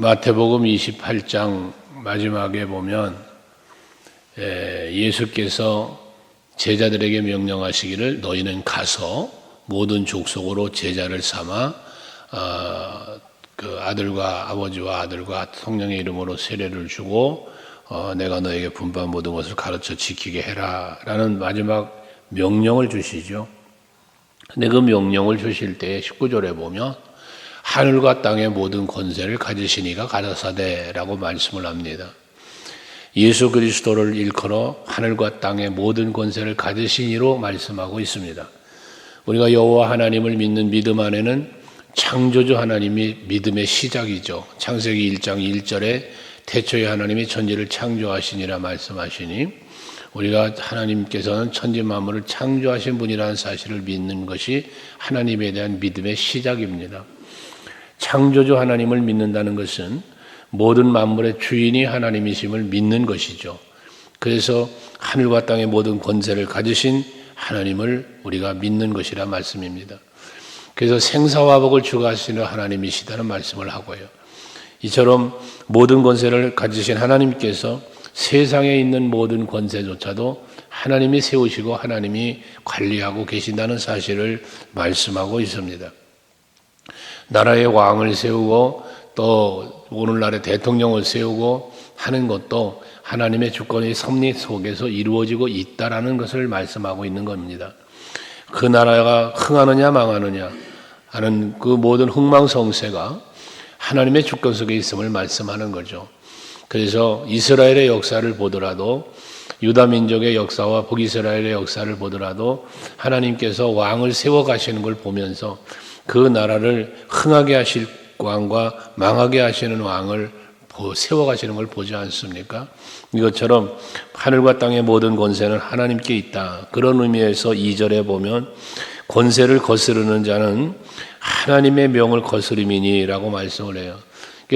마태복음 28장 마지막에 보면 예수께서 제자들에게 명령하시기를 너희는 가서 모든 족속으로 제자를 삼아 그 아들과 아버지와 아들과 성령의 이름으로 세례를 주고 내가 너에게 분부한 모든 것을 가르쳐 지키게 해라 라는 마지막 명령을 주시죠. 근데 그 명령을 주실 때 19절에 보면 하늘과 땅의 모든 권세를 가지신 이가 가라사대라고 말씀을 합니다. 예수 그리스도를 일컬어 하늘과 땅의 모든 권세를 가지신 이로 말씀하고 있습니다. 우리가 여호와 하나님을 믿는 믿음 안에는 창조주 하나님이 믿음의 시작이죠. 창세기 1장 1절에 태초에 하나님이 천지를 창조하시니라 말씀하시니 우리가 하나님께서는 천지 만물을 창조하신 분이라는 사실을 믿는 것이 하나님에 대한 믿음의 시작입니다. 창조주 하나님을 믿는다는 것은 모든 만물의 주인이 하나님이심을 믿는 것이죠. 그래서 하늘과 땅의 모든 권세를 가지신 하나님을 우리가 믿는 것이라 말씀입니다. 그래서 생사화복을 주관하시는 하나님이시다는 말씀을 하고요. 이처럼 모든 권세를 가지신 하나님께서 세상에 있는 모든 권세조차도 하나님이 세우시고 하나님이 관리하고 계신다는 사실을 말씀하고 있습니다. 나라의 왕을 세우고 또 오늘날의 대통령을 세우고 하는 것도 하나님의 주권의 섭리 속에서 이루어지고 있다라는 것을 말씀하고 있는 겁니다. 그 나라가 흥하느냐 망하느냐 하는 그 모든 흥망성쇠가 하나님의 주권 속에 있음을 말씀하는 거죠. 그래서 이스라엘의 역사를 보더라도 유다 민족의 역사와 북이스라엘의 역사를 보더라도 하나님께서 왕을 세워 가시는 걸 보면서 그 나라를 흥하게 하실 왕과 망하게 하시는 왕을 세워 가시는 걸 보지 않습니까? 이것처럼 하늘과 땅의 모든 권세는 하나님께 있다. 그런 의미에서 2절에 보면 권세를 거스르는 자는 하나님의 명을 거스름이니라고 말씀을 해요.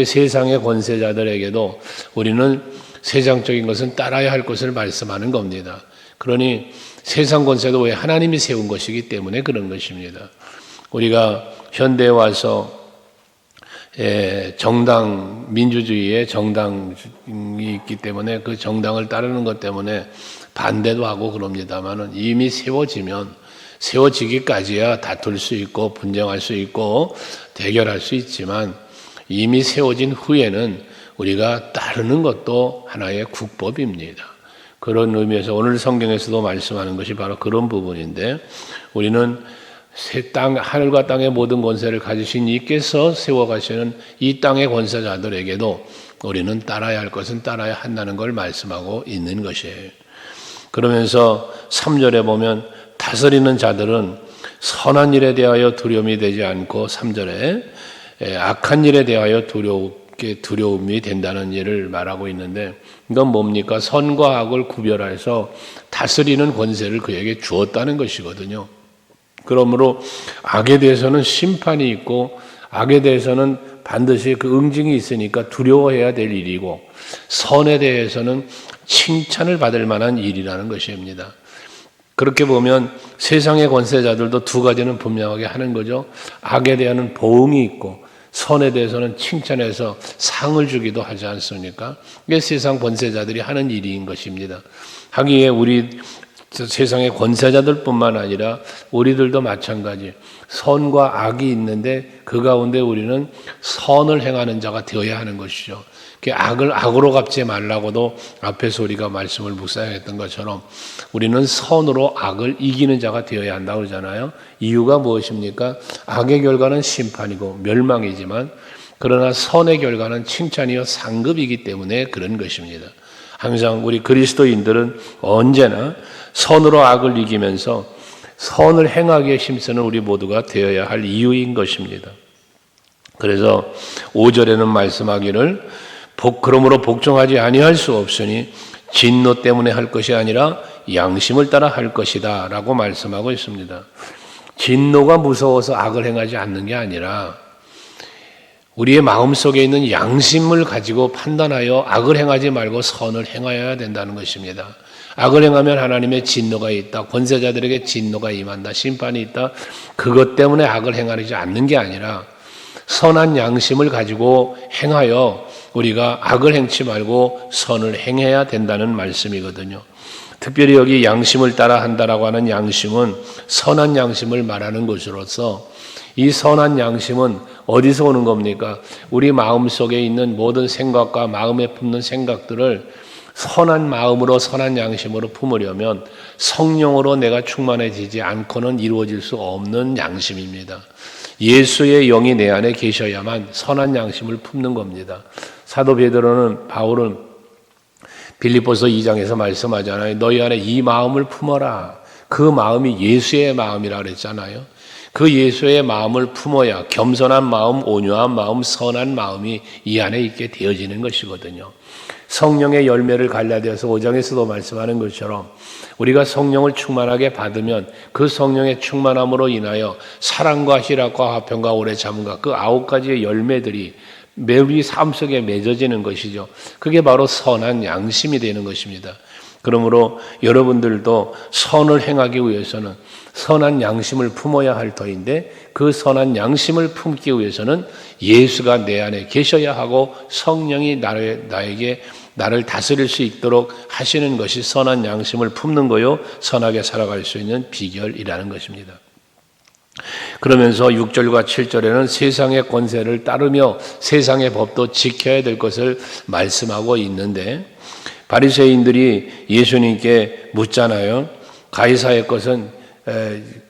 세상의 권세자들에게도 우리는 세상적인 것은 따라야 할 것을 말씀하는 겁니다. 그러니 세상 권세도 왜 하나님이 세운 것이기 때문에 그런 것입니다. 우리가 현대에 와서 정당, 민주주의의 정당이 있기 때문에 그 정당을 따르는 것 때문에 반대도 하고 그럽니다만은 이미 세워지기까지야 다툴 수 있고 분쟁할 수 있고 대결할 수 있지만 이미 세워진 후에는 우리가 따르는 것도 하나의 국법입니다. 그런 의미에서 오늘 성경에서도 말씀하는 것이 바로 그런 부분인데 우리는 하늘과 땅의 모든 권세를 가지신 이께서 세워가시는 이 땅의 권세자들에게도 우리는 따라야 할 것은 따라야 한다는 걸 말씀하고 있는 것이에요. 그러면서 3절에 보면 다스리는 자들은 선한 일에 대하여 두려움이 되지 않고 3절에 악한 일에 대하여 두려움이 된다는 일을 말하고 있는데 이건 뭡니까? 선과 악을 구별해서 다스리는 권세를 그에게 주었다는 것이거든요. 그러므로 악에 대해서는 심판이 있고 악에 대해서는 반드시 그 응징이 있으니까 두려워해야 될 일이고 선에 대해서는 칭찬을 받을 만한 일이라는 것입니다. 그렇게 보면 세상의 권세자들도 두 가지는 분명하게 하는 거죠. 악에 대한 보응이 있고 선에 대해서는 칭찬해서 상을 주기도 하지 않습니까? 이게 세상 권세자들이 하는 일인 것입니다. 하기에 우리 세상의 권세자들뿐만 아니라 우리들도 마찬가지 선과 악이 있는데 그 가운데 우리는 선을 행하는 자가 되어야 하는 것이죠. 악을 악으로 갚지 말라고도 앞에서 우리가 말씀을 묵상했던 것처럼 우리는 선으로 악을 이기는 자가 되어야 한다고 그러잖아요. 이유가 무엇입니까? 악의 결과는 심판이고 멸망이지만 그러나 선의 결과는 칭찬이요 상급이기 때문에 그런 것입니다. 항상 우리 그리스도인들은 언제나 선으로 악을 이기면서 선을 행하기에 힘쓰는 우리 모두가 되어야 할 이유인 것입니다. 그래서 5절에는 말씀하기를 그러므로 복종하지 아니할 수 없으니 진노 때문에 할 것이 아니라 양심을 따라 할 것이다 라고 말씀하고 있습니다. 진노가 무서워서 악을 행하지 않는 게 아니라 우리의 마음속에 있는 양심을 가지고 판단하여 악을 행하지 말고 선을 행하여야 된다는 것입니다. 악을 행하면 하나님의 진노가 있다. 권세자들에게 진노가 임한다. 심판이 있다. 그것 때문에 악을 행하지 않는 게 아니라 선한 양심을 가지고 행하여 우리가 악을 행치 말고 선을 행해야 된다는 말씀이거든요. 특별히 여기 양심을 따라 한다라고 하는 양심은 선한 양심을 말하는 것으로서 이 선한 양심은 어디서 오는 겁니까? 우리 마음속에 있는 모든 생각과 마음에 품는 생각들을 선한 마음으로 선한 양심으로 품으려면 성령으로 내가 충만해지지 않고는 이루어질 수 없는 양심입니다. 예수의 영이 내 안에 계셔야만 선한 양심을 품는 겁니다. 사도 바울은 빌립보서 2장에서 말씀하잖아요. 너희 안에 이 마음을 품어라. 그 마음이 예수의 마음이라 그랬잖아요. 그 예수의 마음을 품어야 겸손한 마음, 온유한 마음, 선한 마음이 이 안에 있게 되어지는 것이거든요. 성령의 열매를 갈라디아서 5장에서도 말씀하는 것처럼 우리가 성령을 충만하게 받으면 그 성령의 충만함으로 인하여 사랑과 희락과 화평과 오래 참음과 그 9가지의 열매들이 우리 삶 속에 맺어지는 것이죠. 그게 바로 선한 양심이 되는 것입니다. 그러므로 여러분들도 선을 행하기 위해서는 선한 양심을 품어야 할 터인데 그 선한 양심을 품기 위해서는 예수가 내 안에 계셔야 하고 성령이 나를 다스릴 수 있도록 하시는 것이 선한 양심을 품는 거요, 선하게 살아갈 수 있는 비결이라는 것입니다. 그러면서 6절과 7절에는 세상의 권세를 따르며 세상의 법도 지켜야 될 것을 말씀하고 있는데 바리새인들이 예수님께 묻잖아요. 가이사의 것은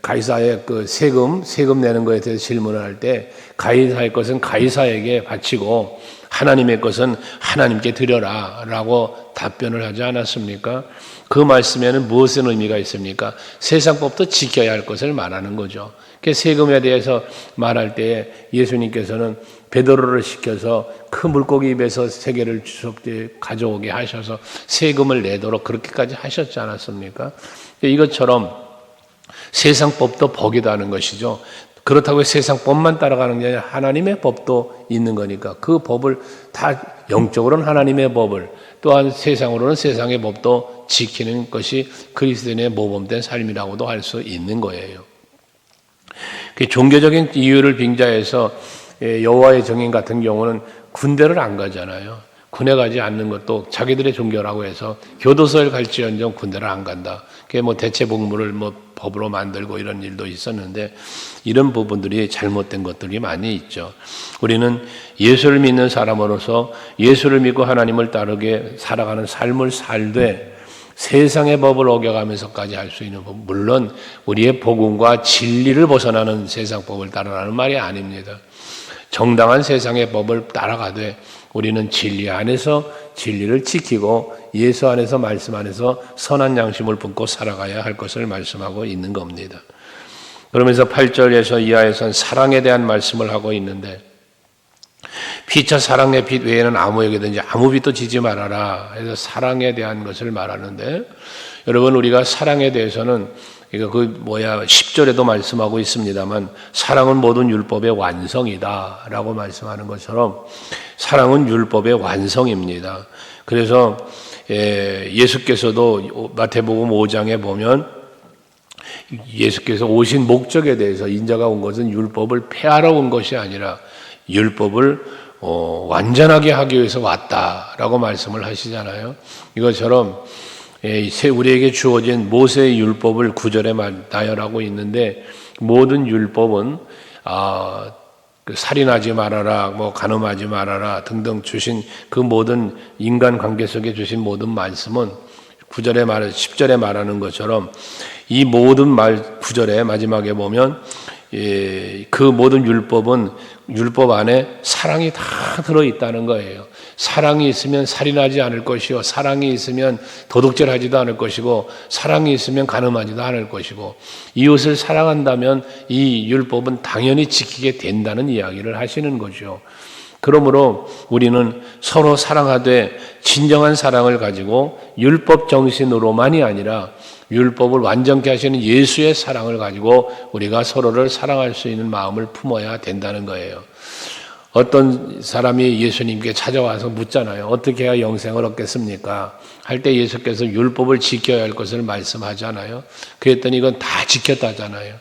가이사의 그 세금 내는 것에 대해서 질문을 할 때 가이사의 것은 가이사에게 바치고 하나님의 것은 하나님께 드려라 라고 답변을 하지 않았습니까? 그 말씀에는 무엇의 의미가 있습니까? 세상 법도 지켜야 할 것을 말하는 거죠. 세금에 대해서 말할 때 예수님께서는 베드로를 시켜서 큰 물고기 입에서 3개를 가져오게 하셔서 세금을 내도록 그렇게까지 하셨지 않았습니까? 이것처럼 세상 법도 복이라는 것이죠. 그렇다고 세상 법만 따라가는 게 아니라 하나님의 법도 있는 거니까 그 법을 다 영적으로는 하나님의 법을 또한 세상으로는 세상의 법도 지키는 것이 그리스도인의 모범된 삶이라고도 할 수 있는 거예요. 종교적인 이유를 빙자해서 여호와의 증인 같은 경우는 군대를 안 가잖아요. 군에 가지 않는 것도 자기들의 종교라고 해서 교도소에 갈지언정 군대를 안 간다. 그게 대체복무를 법으로 만들고 이런 일도 있었는데 이런 부분들이 잘못된 것들이 많이 있죠. 우리는 예수를 믿는 사람으로서 예수를 믿고 하나님을 따르게 살아가는 삶을 살되 세상의 법을 어겨가면서까지 할 수 있는 법, 물론 우리의 복음과 진리를 벗어나는 세상 법을 따르라는 말이 아닙니다. 정당한 세상의 법을 따라가되 우리는 진리 안에서 진리를 지키고 예수 안에서 말씀 안에서 선한 양심을 품고 살아가야 할 것을 말씀하고 있는 겁니다. 그러면서 8절에서 이하에서는 사랑에 대한 말씀을 하고 있는데 피차 사랑의 빛 외에는 아무에게든지 아무 빛도 지지 말아라 해서 사랑에 대한 것을 말하는데 여러분 우리가 사랑에 대해서는 10절에도 말씀하고 있습니다만 사랑은 모든 율법의 완성이다 라고 말씀하는 것처럼 사랑은 율법의 완성입니다. 그래서 예수께서도 마태복음 5장에 보면 예수께서 오신 목적에 대해서 인자가 온 것은 율법을 폐하러 온 것이 아니라 율법을 완전하게 하기 위해서 왔다라고 말씀을 하시잖아요. 이것처럼 우리에게 주어진 모세의 율법을 9절에 나열하고 있는데 모든 율법은 살인하지 말아라, 간음하지 말아라 등등 주신 그 모든 인간 관계 속에 주신 모든 말씀은 10절에 말하는 것처럼 이 모든 9절의 마지막에 보면 그 모든 율법은 율법 안에 사랑이 다 들어있다는 거예요. 사랑이 있으면 살인하지 않을 것이요, 사랑이 있으면 도둑질하지도 않을 것이고, 사랑이 있으면 간음하지도 않을 것이고, 이웃을 사랑한다면 이 율법은 당연히 지키게 된다는 이야기를 하시는 거죠. 그러므로 우리는 서로 사랑하되 진정한 사랑을 가지고 율법 정신으로만이 아니라 율법을 완전케 하시는 예수의 사랑을 가지고 우리가 서로를 사랑할 수 있는 마음을 품어야 된다는 거예요. 어떤 사람이 예수님께 찾아와서 묻잖아요. 어떻게 해야 영생을 얻겠습니까? 할 때 예수께서 율법을 지켜야 할 것을 말씀하잖아요. 그랬더니 이건 다 지켰다잖아요.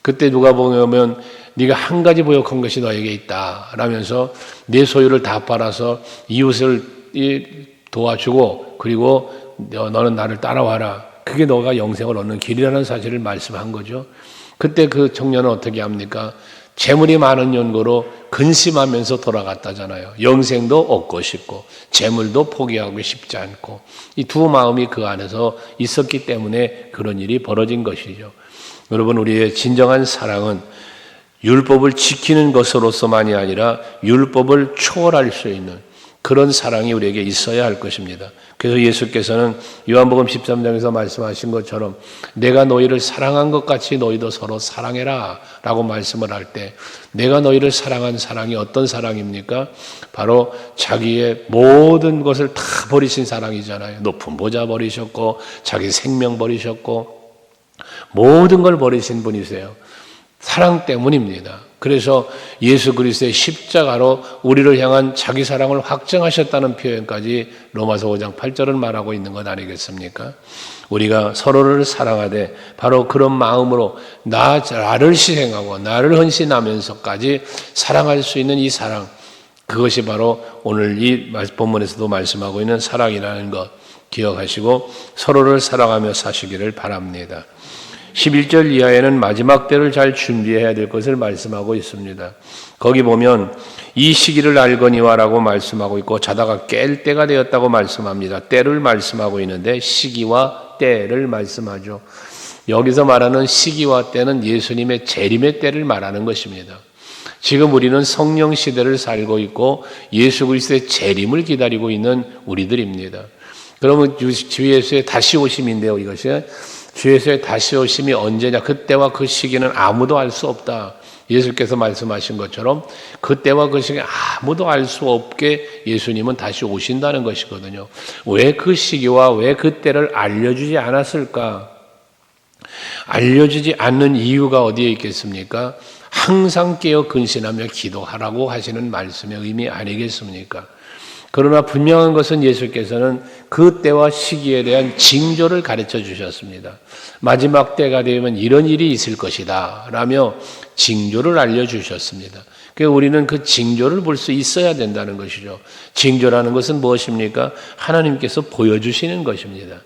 그때 누가 보면 네가 한 가지 보역한 것이 너에게 있다 라면서 내 소유를 다 팔아서 이웃을 도와주고 그리고 너는 나를 따라와라. 그게 너가 영생을 얻는 길이라는 사실을 말씀한 거죠. 그때 그 청년은 어떻게 합니까? 재물이 많은 연고로 근심하면서 돌아갔다잖아요. 영생도 얻고 싶고 재물도 포기하고 싶지 않고 이 두 마음이 그 안에서 있었기 때문에 그런 일이 벌어진 것이죠. 여러분, 우리의 진정한 사랑은 율법을 지키는 것으로서만이 아니라 율법을 초월할 수 있는 그런 사랑이 우리에게 있어야 할 것입니다. 그래서 예수께서는 요한복음 13장에서 말씀하신 것처럼 내가 너희를 사랑한 것 같이 너희도 서로 사랑해라 라고 말씀을 할 때 내가 너희를 사랑한 사랑이 어떤 사랑입니까? 바로 자기의 모든 것을 다 버리신 사랑이잖아요. 높은 보좌 버리셨고 자기 생명 버리셨고 모든 걸 버리신 분이세요. 사랑 때문입니다. 그래서 예수 그리스도의 십자가로 우리를 향한 자기 사랑을 확증하셨다는 표현까지 로마서 5장 8절을 말하고 있는 것 아니겠습니까? 우리가 서로를 사랑하되 바로 그런 마음으로 나를 희생하고 나를 헌신하면서까지 사랑할 수 있는 이 사랑, 그것이 바로 오늘 이 본문에서도 말씀하고 있는 사랑이라는 것 기억하시고 서로를 사랑하며 사시기를 바랍니다. 11절 이하에는 마지막 때를 잘 준비해야 될 것을 말씀하고 있습니다. 거기 보면 이 시기를 알거니와라고 말씀하고 있고 자다가 깰 때가 되었다고 말씀합니다. 때를 말씀하고 있는데 시기와 때를 말씀하죠. 여기서 말하는 시기와 때는 예수님의 재림의 때를 말하는 것입니다. 지금 우리는 성령 시대를 살고 있고 예수 그리스도의 재림을 기다리고 있는 우리들입니다. 그러면 주 예수의 다시 오심인데요. 이것이 주 예수의 다시 오심이 언제냐? 그때와 그 시기는 아무도 알 수 없다. 예수께서 말씀하신 것처럼 그때와 그 시기 아무도 알 수 없게 예수님은 다시 오신다는 것이거든요. 왜 그 시기와 왜 그때를 알려주지 않았을까? 알려주지 않는 이유가 어디에 있겠습니까? 항상 깨어 근신하며 기도하라고 하시는 말씀의 의미 아니겠습니까? 그러나 분명한 것은 예수께서는 그 때와 시기에 대한 징조를 가르쳐 주셨습니다. 마지막 때가 되면 이런 일이 있을 것이다 라며 징조를 알려주셨습니다. 그래서 우리는 그 징조를 볼 수 있어야 된다는 것이죠. 징조라는 것은 무엇입니까? 하나님께서 보여주시는 것입니다.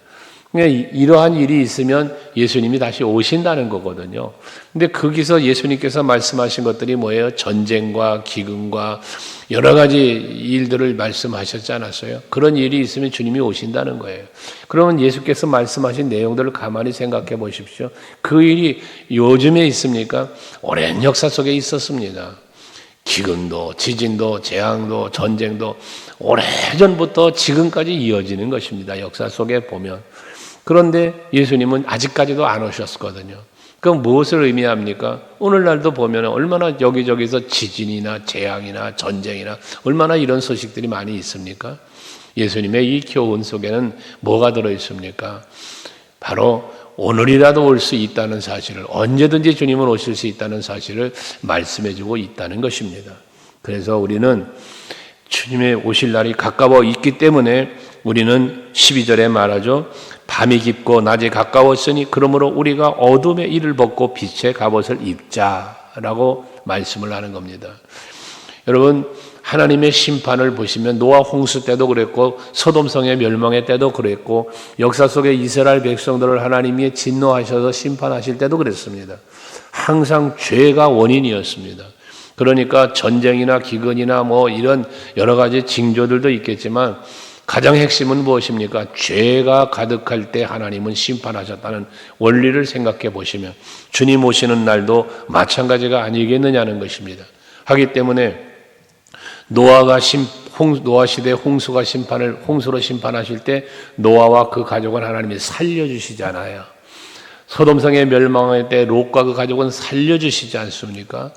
그러니까 이러한 일이 있으면 예수님이 다시 오신다는 거거든요. 근데 거기서 예수님께서 말씀하신 것들이 뭐예요? 전쟁과 기근과 여러 가지 일들을 말씀하셨지 않았어요? 그런 일이 있으면 주님이 오신다는 거예요. 그러면 예수께서 말씀하신 내용들을 가만히 생각해 보십시오. 그 일이 요즘에 있습니까? 오랜 역사 속에 있었습니다. 기근도, 지진도, 재앙도, 전쟁도 오래전부터 지금까지 이어지는 것입니다. 역사 속에 보면. 그런데 예수님은 아직까지도 안 오셨거든요. 그럼 무엇을 의미합니까? 오늘날도 보면 얼마나 여기저기서 지진이나 재앙이나 전쟁이나 얼마나 이런 소식들이 많이 있습니까? 예수님의 이 교훈 속에는 뭐가 들어있습니까? 바로 오늘이라도 올 수 있다는 사실을, 언제든지 주님은 오실 수 있다는 사실을 말씀해주고 있다는 것입니다. 그래서 우리는 주님의 오실 날이 가까워 있기 때문에 우리는 12절에 말하죠. 밤이 깊고 낮이 가까웠으니 그러므로 우리가 어둠의 일을 벗고 빛의 갑옷을 입자라고 말씀을 하는 겁니다. 여러분, 하나님의 심판을 보시면 노아 홍수 때도 그랬고 소돔성의 멸망의 때도 그랬고 역사 속에 이스라엘 백성들을 하나님이 진노하셔서 심판하실 때도 그랬습니다. 항상 죄가 원인이었습니다. 그러니까 전쟁이나 기근이나 뭐 이런 여러 가지 징조들도 있겠지만 가장 핵심은 무엇입니까? 죄가 가득할 때 하나님은 심판하셨다는 원리를 생각해 보시면 주님 오시는 날도 마찬가지가 아니겠느냐는 것입니다. 하기 때문에 노아 시대 홍수로 심판하실 때 노아와 그 가족은 하나님이 살려주시잖아요. 소돔성의 멸망할 때 롯과 그 가족은 살려주시지 않습니까?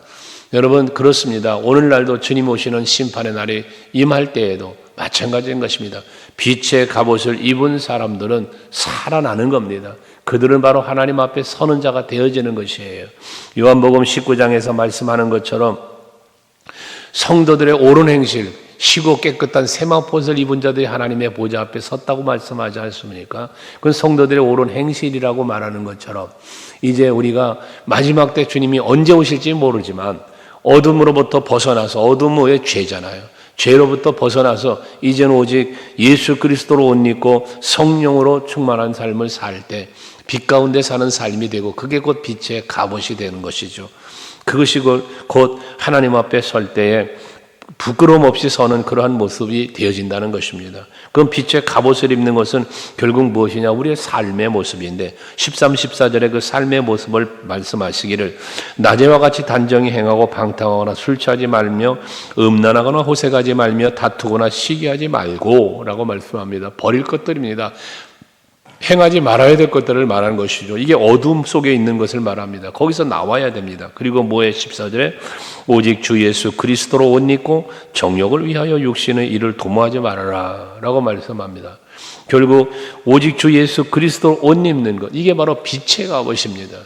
여러분, 그렇습니다. 오늘날도 주님 오시는 심판의 날이 임할 때에도 마찬가지인 것입니다. 빛의 갑옷을 입은 사람들은 살아나는 겁니다. 그들은 바로 하나님 앞에 서는 자가 되어지는 것이에요. 요한복음 19장에서 말씀하는 것처럼 성도들의 옳은 행실, 희고 깨끗한 세마포를 입은 자들이 하나님의 보좌 앞에 섰다고 말씀하지 않습니까? 그건 성도들의 옳은 행실이라고 말하는 것처럼 이제 우리가 마지막 때 주님이 언제 오실지 모르지만 어둠으로부터 벗어나서, 어둠의 죄잖아요. 죄로부터 벗어나서 이제는 오직 예수 그리스도로 옷 입고 성령으로 충만한 삶을 살 때 빛 가운데 사는 삶이 되고, 그게 곧 빛의 갑옷이 되는 것이죠. 그것이 곧 하나님 앞에 설 때에 부끄러움 없이 서는 그러한 모습이 되어진다는 것입니다. 그럼 빛의 갑옷을 입는 것은 결국 무엇이냐? 우리의 삶의 모습인데 13, 14절에 그 삶의 모습을 말씀하시기를 낮에와 같이 단정히 행하고 방탕하거나 술 취하지 말며 음란하거나 호색하지 말며 다투거나 시기하지 말고 라고 말씀합니다. 버릴 것들입니다. 행하지 말아야 될 것들을 말하는 것이죠. 이게 어둠 속에 있는 것을 말합니다. 거기서 나와야 됩니다. 그리고 뭐에 14절에 오직 주 예수 그리스도로 옷 입고 정욕을 위하여 육신의 일을 도모하지 말아라 라고 말씀합니다. 결국 오직 주 예수 그리스도로 옷 입는 것, 이게 바로 빛의 갑옷입니다.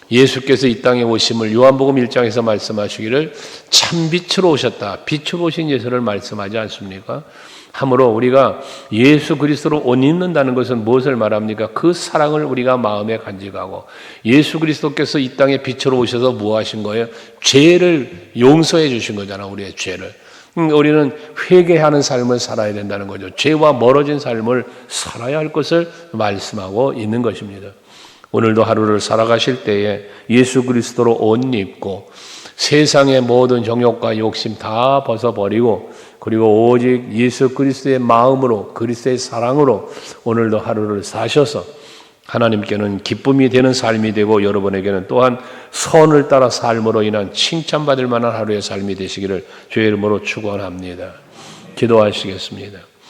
예수께서 이 땅에 오심을 요한복음 1장에서 말씀하시기를 참빛으로 오셨다, 빛으로 오신 예수를 말씀하지 않습니까? 함으로 우리가 예수 그리스도로 옷 입는다는 것은 무엇을 말합니까? 그 사랑을 우리가 마음에 간직하고, 예수 그리스도께서 이 땅에 빛으로 오셔서 뭐 하신 거예요? 죄를 용서해 주신 거잖아, 우리의 죄를. 우리는 회개하는 삶을 살아야 된다는 거죠. 죄와 멀어진 삶을 살아야 할 것을 말씀하고 있는 것입니다. 오늘도 하루를 살아가실 때에 예수 그리스도로 옷 입고 세상의 모든 정욕과 욕심 다 벗어버리고, 그리고 오직 예수 그리스도의 마음으로, 그리스도의 사랑으로 오늘도 하루를 사셔서 하나님께는 기쁨이 되는 삶이 되고, 여러분에게는 또한 선을 따라 삶으로 인한 칭찬받을 만한 하루의 삶이 되시기를 주의 이름으로 축원합니다. 기도하시겠습니다.